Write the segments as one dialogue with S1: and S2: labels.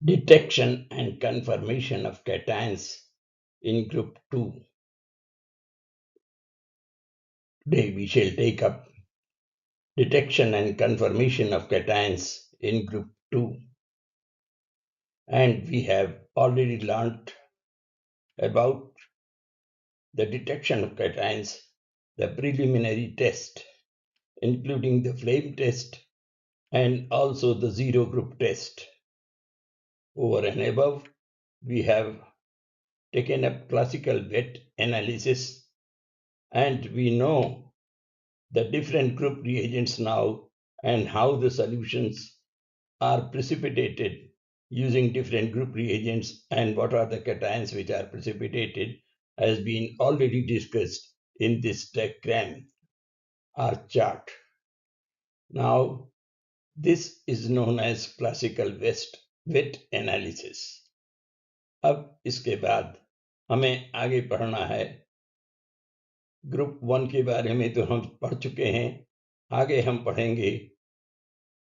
S1: Detection and conformation of cations in group 2. Today we shall take up detection and conformation of cations in group 2. And we have already learnt about the detection of cations, the preliminary test, including the flame test and also the zero group test. Over and above, we have taken up classical wet analysis, and we know the different group reagents now and how the solutions are precipitated using different group reagents and what are the cations which are precipitated has been already discussed in this diagram or chart. Now, this is known as classical wet analysis. अब इसके बाद हमें आगे पढ़ना है। Group 1 के बारे में तो हम पढ़ चुके हैं, आगे हम पढ़ेंगे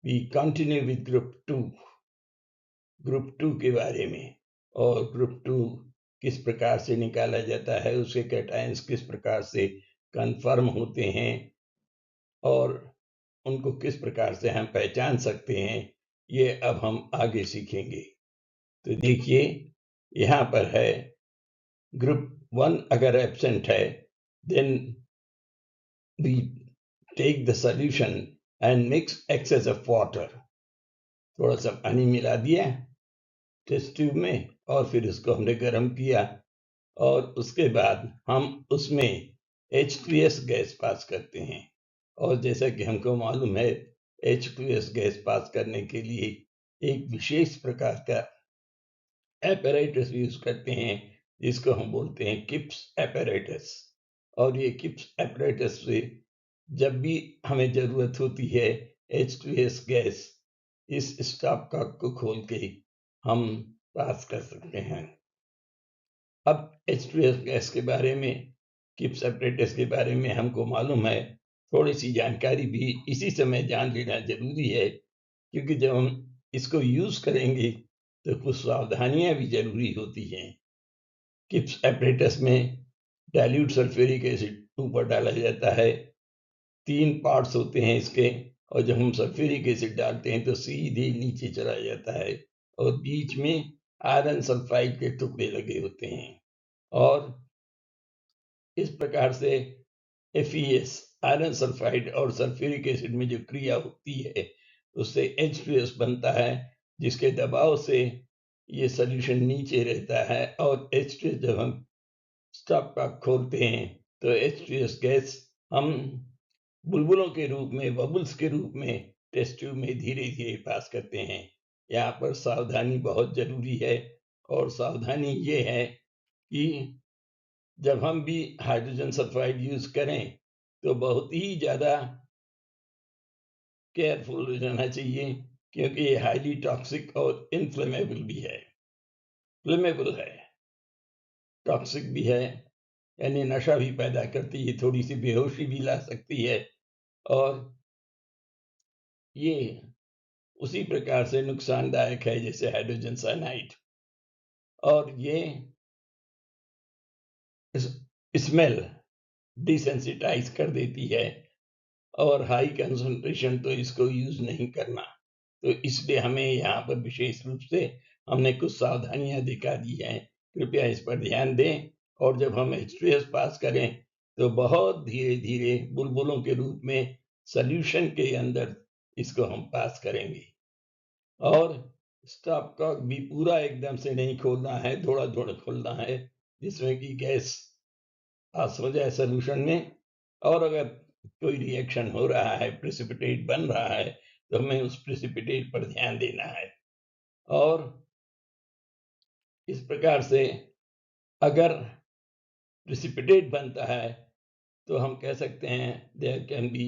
S1: वी कंटिन्यू विद ग्रुप 2 के बारे में, और ग्रुप 2 किस प्रकार से निकाला जाता है, उसके कैटायंस किस प्रकार से कन्फर्म होते हैं और उनको किस प्रकार से हम पहचान सकते हैं, ये अब हम आगे सीखेंगे। तो देखिए यहाँ पर है ग्रुप 1 अगर एब्सेंट है then we take the solution and mix excess of water, थोड़ा सा पानी मिला दिया टेस्ट ट्यूब में और फिर उसको हमने गर्म किया और उसके बाद हम उसमें H2S गैस पास करते हैं। और जैसा कि हमको मालूम है H2S गैस पास करने के लिए एक विशेष प्रकार का एपरेटस यूज करते हैं जिसको हम बोलते हैं किप्स एपरेटस। और ये किप्स एपरेटस से जब भी हमें जरूरत होती है H2S गैस, इस स्टॉप कॉक को खोल के हम पास कर सकते हैं। अब H2S गैस के बारे में, किप्स एपरेटस के बारे में हमको मालूम है, थोड़ी सी जानकारी भी इसी समय जान लेना जरूरी है, क्योंकि जब हम इसको यूज करेंगे तो कुछ सावधानियां भी जरूरी होती हैं। किप्स एपरेटस में डाइल्यूट सल्फ्यूरिक एसिड ऊपर डाला जाता है, 3 पार्ट्स होते हैं इसके, और जब हम सल्फ्यूरिक एसिड डालते हैं तो सीधे नीचे चला जाता है और बीच में आयरन सल्फाइड के टुकड़े लगे होते हैं। और इस प्रकार से FeS आयरन सल्फाइड और सल्फ्यूरिक एसिड में जो क्रिया होती है उससे H2S बनता है, जिसके दबाव से ये सॉल्यूशन नीचे रहता है और H2S जब हम स्टॉप कॉक खोलते हैं तो H2S गैस हम बुलबुलों के रूप में, बबल्स के रूप में टेस्ट ट्यूब में धीरे धीरे पास करते हैं। यहाँ पर सावधानी बहुत जरूरी है, और सावधानी ये है कि जब हम भी हाइड्रोजन सल्फाइड यूज करें तो बहुत ही ज्यादा केयरफुल रहना चाहिए, क्योंकि ये हाईली टॉक्सिक और इनफ्लेमेबल भी है। फ्लेमेबल है, टॉक्सिक भी है, यानी नशा भी पैदा करती है, थोड़ी सी बेहोशी भी ला सकती है, और ये उसी प्रकार से नुकसानदायक है जैसे हाइड्रोजन साइनाइड। और ये स्मेल डिसेंसिटाइज कर देती है, और हाई कंसंट्रेशन तो इसको यूज नहीं करना। तो इसलिए हमें यहाँ पर विशेष रूप से हमने कुछ सावधानियां दिखा दी हैं, कृपया इस पर ध्यान दें। और जब हम H2S पास करें तो बहुत धीरे धीरे बुलबुलों के रूप में सॉल्यूशन के अंदर इसको हम पास करेंगे। और स्टॉप कॉक भी पूरा एकदम से नहीं खोलना है, थोड़ा थोड़ा खोलना है, जिसमें कि गैस पास हो जाए सॉल्यूशन में। और अगर कोई रिएक्शन हो रहा है, प्रेसिपिटेट बन रहा है, तो हमें उस प्रेसिपिटेट पर ध्यान देना है। और इस प्रकार से अगर प्रेसिपिटेट बनता है तो हम कह सकते हैं there can be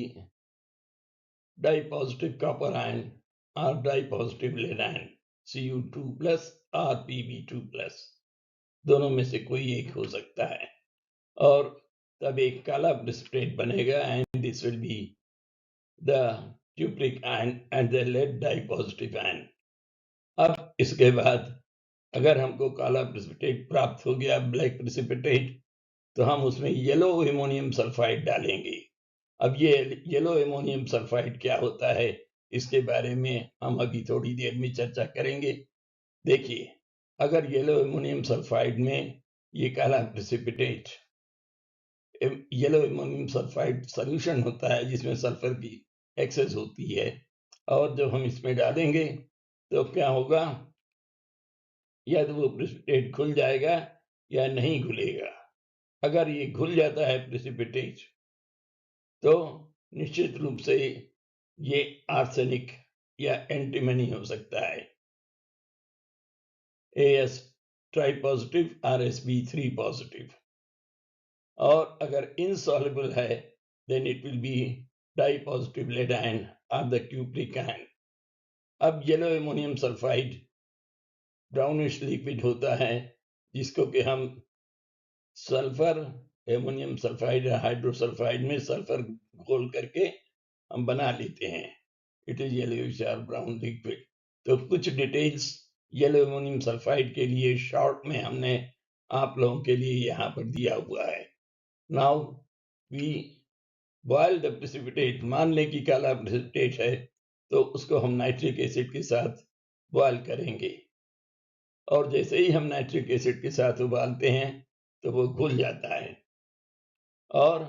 S1: dipositive copper ion और dipositive lead ion Cu2+ और Pb2+, दोनों में से कोई एक हो सकता है। और तब एक काला प्रेसिपिटेट बनेगा, and this will be the cupric ion and the lead dye positive ion. अब इसके बाद अगर हमको काला प्रेसिपिटेट प्राप्त हो गया, ब्लैक प्रेसिपिटेट, तो हम उसमें येलो एमोनियम सल्फाइड डालेंगे। अब ये येलो एमोनियम सल्फाइड क्या होता है, इसके बारे में हम अभी थोड़ी देर में चर्चा करेंगे। देखिए, अगर येलो एमोनियम सल्फाइड में ये काला precipitate yellow ammonium sulphide solution होता है जिसमें सल्फर की एक्सेस होती है, और जब हम इसमें डालेंगे तो क्या होगा, या तो वो प्रेसिपिटेट घुल जाएगा या नहीं घुलेगा। अगर ये घुल जाता है प्रेसिपिटेट, तो निश्चित रूप से ये आर्सेनिक या एंटीमनी हो सकता है, AS try positive, RsB3 positive. और अगर इनसॉल्युबल है, then it will be dipositive lead ion और द क्यूप्रिक आयन। अब yellow ammonium sulphide brownish liquid होता है, जिसको कि हम सल्फर एमोनियम सल्फाइड या हाइड्रोसल्फाइड में सल्फर घोल करके हम बना लेते हैं। इट इज येलोइश और ब्राउन लिक्विड। तो कुछ डिटेल्स येलो एमोनियम सल्फाइड के लिए शॉर्ट में हमने आप लोगों के लिए यहाँ पर दिया हुआ है। Now we boil the precipitate. मान लें कि काला प्रेसिपिटेट है, तो उसको हम नाइट्रिक एसिड के साथ बॉयल करेंगे, और जैसे ही हम नाइट्रिक एसिड के साथ उबालते हैं तो वो घुल जाता है, और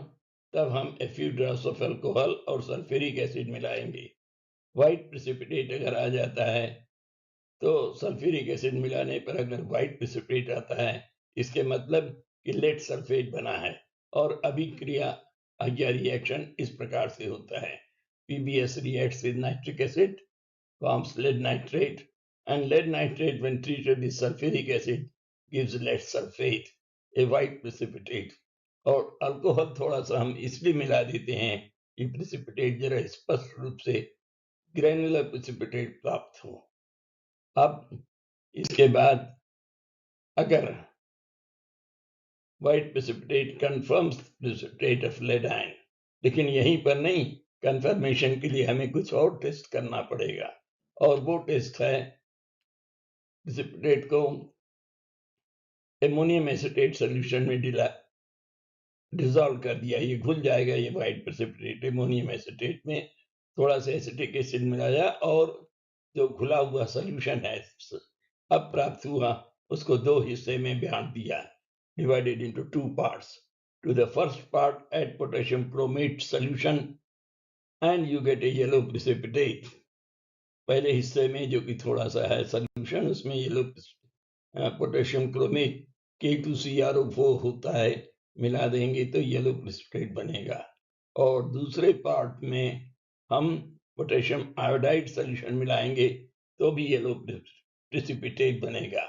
S1: तब हम a few drops of alcohol और सल्फ्यूरिक एसिड मिलाएंगे। व्हाइट प्रेसिपिटेट अगर आ जाता है, तो सल्फ्यूरिक एसिड मिलाने पर अगर व्हाइट प्रेसिपिटेट आता है, इसके मतलब कि लेड सल्फेट बना है। और अभिक्रिया या रिएक्शन इस प्रकार से होता है, PbS reacts with nitric acid, forms lead nitrate, and lead nitrate when treated with sulfuric acid gives lead sulfate, a white precipitate। और अल्कोहल थोड़ा सा हम इसलिए मिला देते हैं कि प्रेसिपिटेट जरा स्पष्ट रूप से ग्रेनुलर प्रेसिपिटेट प्राप्त हो। अब इसके बाद अगर white precipitate confirms precipitate of lead ion, लेकिन यहीं पर नहीं, कंफर्मेशन के लिए हमें कुछ और टेस्ट करना पड़ेगा, और वो टेस्ट है प्रेसिपिटेट को एमोनियम एसिटेट सॉल्यूशन में डिसॉल्व कर दिया, ये घुल जाएगा। ये व्हाइट प्रेसिपिटेट एमोनियम एसिटेट में थोड़ा सा एसिटिक एसिड मिलाया, और जो घुला हुआ सॉल्यूशन है अब प्राप्त हुआ, उसको दो हिस्से में बांट दिया, divided into two parts. To the first part, add potassium chromate solution and you get a yellow precipitate. पहले हिस्से में जो कि थोड़ा सा है सॉल्यूशन, उसमें येलो पोटेशियम क्रोमेट K2CrO4 होता है, मिला देंगे तो येलो प्रेसिपिटेट बनेगा। और दूसरे पार्ट में हम पोटेशियम आयोडाइड सॉल्यूशन मिलाएंगे तो भी येलो प्रेसिपिटेट बनेगा।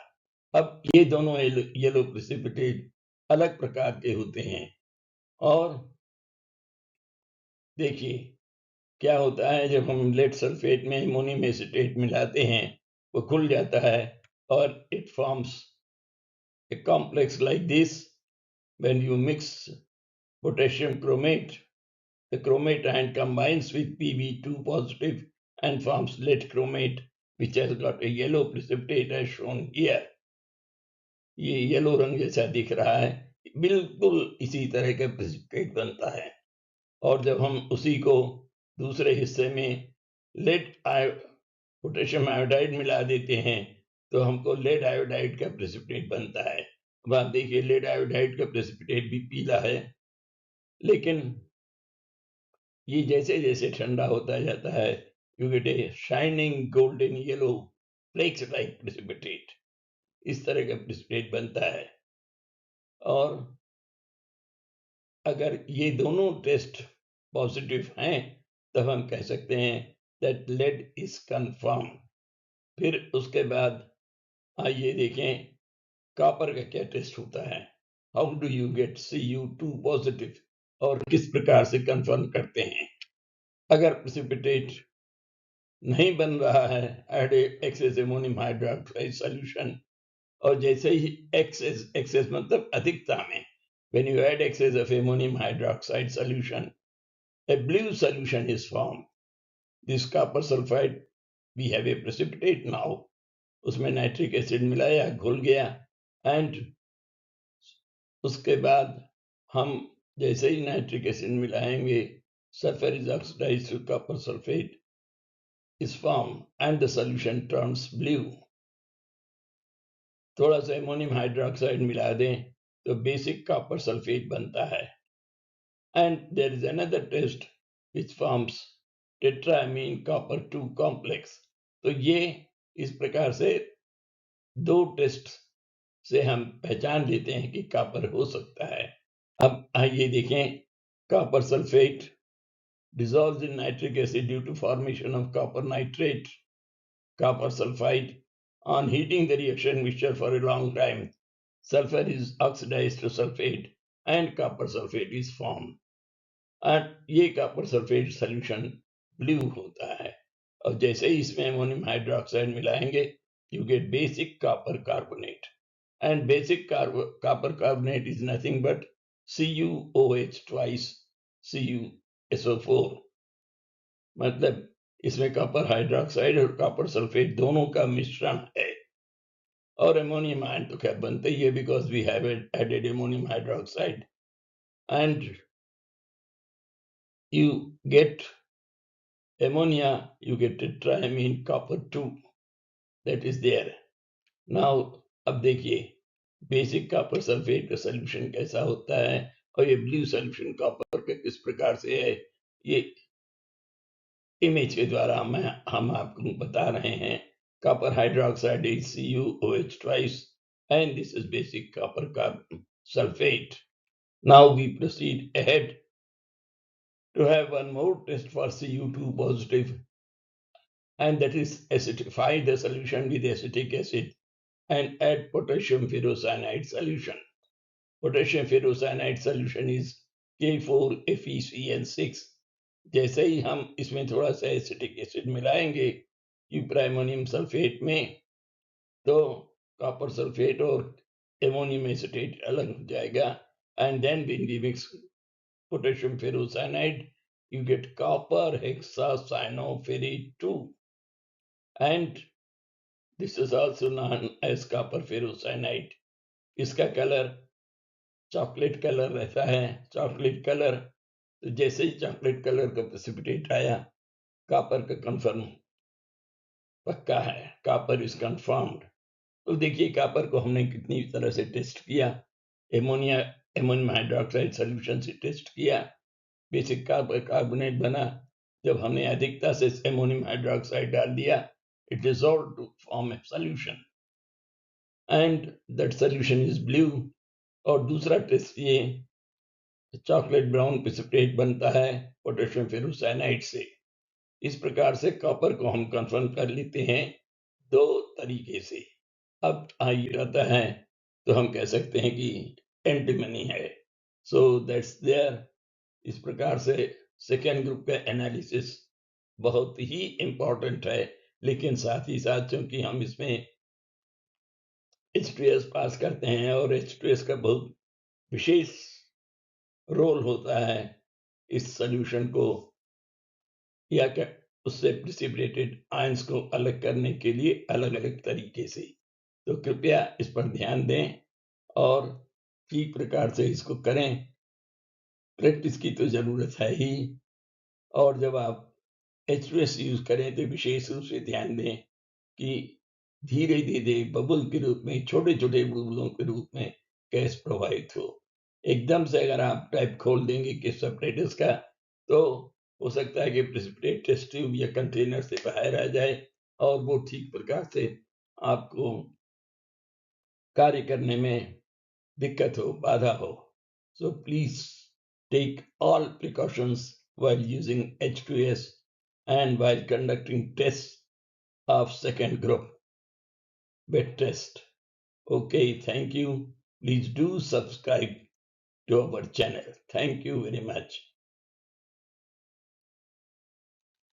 S1: अब ये दोनों येलो प्रेसिपिटेट अलग प्रकार के होते हैं, और देखिए क्या होता है, जब हम लेड सल्फेट में एमोनियम एसिटेट मिलाते हैं, वो खुल जाता है और it forms a complex like this. When you mix potassium chromate, the chromate ion combines with Pb2 positive and forms lead chromate, which has got a yellow precipitate as shown here। ये yellow रंग जैसा दिख रहा है, बिल्कुल इसी तरह का प्रेसिपिटेट बनता है। और जब हम उसी को दूसरे हिस्से में लेड पोटेशियम आयोडाइड मिला देते हैं, तो हमको लेड आयोडाइड का प्रेसिपिटेट बनता है। अब आप देखिए, लेड आयोडाइड का प्रेसिपिटेट भी पीला है, लेकिन ये जैसे जैसे ठंडा होता जाता है, you get a shining golden yellow flakes like precipitate. इस तरह का प्रेसिपिटेट बनता है। और अगर ये दोनों टेस्ट पॉजिटिव हैं, तब हम कह सकते हैं दैट लेड इज कंफर्म। फिर उसके बाद आइए देखें कॉपर का क्या टेस्ट होता है। How do you get Cu2 positive, और किस प्रकार से कंफर्म करते हैं। अगर प्रेसिपिटेट नहीं बन रहा है, add excess ammonium hydroxide solution, और जैसे ही एक्सेस मतलब अधिकता में, when you add excess of ammonium hydroxide solution, a blue solution is formed. This copper sulfide, we have a precipitate now, उसमें नाइट्रिक एसिड मिलाया, घुल गया, एंड उसके बाद हम जैसे ही नाइट्रिक एसिड मिलाएंगे, sulphur is oxidised to copper sulphate is formed and the solution turns blue. थोड़ा सा अमोनियम हाइड्रोक्साइड मिला दें तो बेसिक कॉपर सल्फेट बनता है. And there is another test which forms tetraamine copper 2 complex. तो ये इस प्रकार से दो टेस्ट से हम पहचान लेते हैं कि कॉपर हो सकता है. अब आइए देखें. Copper sulphate dissolves in nitric acid due to formation of copper nitrate, copper sulfide. On heating the reaction mixture for a long time, sulfur is oxidized to sulfate and copper sulfate is formed. और ये copper sulphate solution blue होता है. और जैसे ही इसमें ammonium hydroxide मिलाएंगे, you get basic copper carbonate. And basic copper carbonate is nothing but CuOH twice CuSO4. मतलब इसमें कॉपर हाइड्रोक्साइड और कॉपर सल्फेट दोनों का मिश्रण है. और अमोनियम आयन तो क्या बनते ही है, because we have added ammonium hydroxide. And you get ammonia, you get tetraamine copper 2 that is there. Now अब देखिए बेसिक कॉपर सल्फेट का सॉल्यूशन कैसा होता है और ये ब्लू सॉल्यूशन कॉपर का किस प्रकार से है, ये इमेज के द्वारा हम आपको बता रहे हैं. Copper hydroxide is CuOH twice, and this is basic copper sulfate. Now we proceed ahead to have one more test for Cu2 positive, and that is acidify the solution with acetic acid and add potassium ferrocyanide solution. Potassium ferrocyanide solution is K4FeCN6. जैसे ही हम इसमें थोड़ा सा acetic acid मिलाएंगे यूप्राइमोनियम sulphate में, तो copper sulphate और ammonium acetate अलग हो जाएगा. And then when we mix potassium ferrocyanide, you get copper hexacyanoferrate 2, and this is also known as copper ferrocyanide. इसका कलर चॉकलेट कलर रहता है. चॉकलेट कलर, तो जैसे ही चॉकलेट कलर का प्रेसिपिटेट आया, कॉपर का कंफर्म पक्का है, कॉपर इज कंफर्म्ड. तो देखिए कॉपर को हमने कितनी तरह से टेस्ट किया. अमोनियम हाइड्रोक्साइड सॉल्यूशन से टेस्ट किया, बेसिक कॉपर कार्बोनेट बना. जब हमने अधिकता से अमोनियम हाइड्रोक्साइड डाल दिया, it dissolved to form a solution and that solution is blue. और दूसरा टेस्ट ये चॉकलेट ब्राउन प्रेसिपिटेट बनता है पोटेशियम फेरोसाइनाइड से. इस प्रकार से कॉपर को हम कंफर्म कर लेते हैं दो तरीके से. अब आइए आता है तो हम कह सकते हैं कि एंटीमनी है. So that's there. इस प्रकार से सेकेंड ग्रुप का एनालिसिस बहुत ही इंपॉर्टेंट है, लेकिन साथ ही साथ चूंकि हम इसमें H2S पास करते हैं और H2S का बहुत विशेष रोल होता है इस सॉल्यूशन को या उससे प्रिसिपिटेटेड आयंस को अलग करने के लिए अलग अलग तरीके से. तो कृपया इस पर ध्यान दें और ठीक प्रकार से इसको करें. प्रैक्टिस की तो जरूरत है ही, और जब आप H2S यूज करें तो विशेष रूप से ध्यान दें कि धीरे धीरे बबुल के रूप में, छोटे छोटे बुलबुलों के रूप में गैस प्रवाहित हो. एकदम से अगर आप टैप खोल देंगे कि सेपरेटर्स का, तो हो सकता है कि प्रेसिपिटेट टेस्ट ट्यूब या कंटेनर से बाहर आ जाए और वो ठीक प्रकार से आपको कार्य करने में दिक्कत हो, बाधा हो. So please take all precautions while using H2S and while conducting tests of second group wet test. Okay, thank you. Please do subscribe to our channel. Thank you very much.